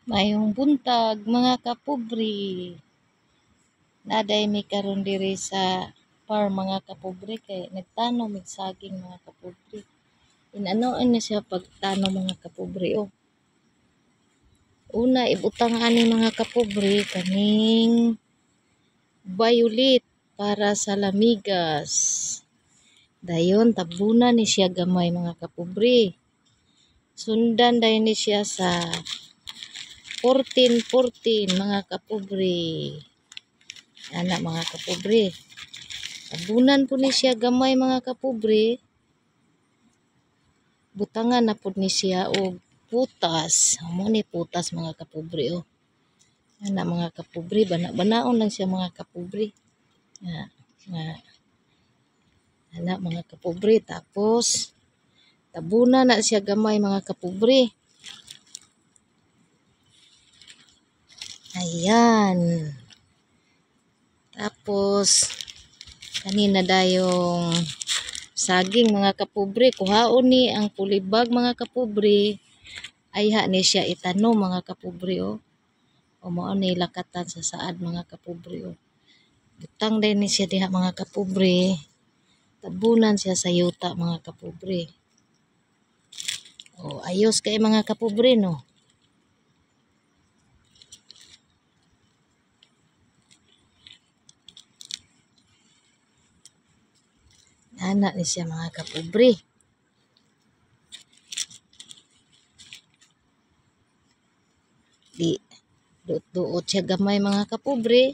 Mayong buntag mga kapobre. Naday mi karon diri sa farm mga kapobre kay nagtanom mig saging mga kapobre. Inanoan na siya pagtanom mga kapobre oh. Una ibutang ani mga kapobre kaning violet para sa lamigas. Dayon tabunan ni siya gamay mga kapobre. Sundan dayon ni siya sa 14-14 mga kapobre. Ana mga kapobre. Tabunan po ni siya gamay mga kapobre. Butangan na po ni siya og putas. Amo ni putas mga kapobre oh. Ana mga kapobre, bana-banaon lang siya mga kapobre. Ana mga kapobre, tapos tabunan na siya gamay mga kapobre. Ayan. Tapos kanina dayong saging mga kapobre, kuhaon ni ang pulibag mga kapobre. Ayha ni siya itanom mga kapobre oh. O mao ni lakatan sa saad mga kapobre oh. Butang din ni siya diha mga kapobre. Tabunan siya sa yuta mga kapobre. O ayos kay mga kapobre no. Ana ni siya mga kapobre. Di duot siya gamay mga kapobre.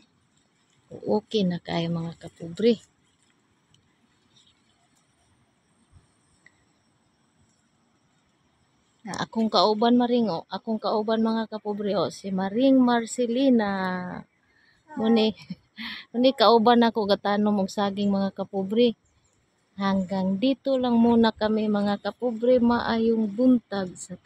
Okay na kayo mga kapobre. Akong kauban maring o, akong kauban mga kapobre o, si Maring Marcelina. Muni kauban ako gatanom og saging mga kapobre. Hanggang dito lang muna kami mga kapobre, maayong buntag sa tanan.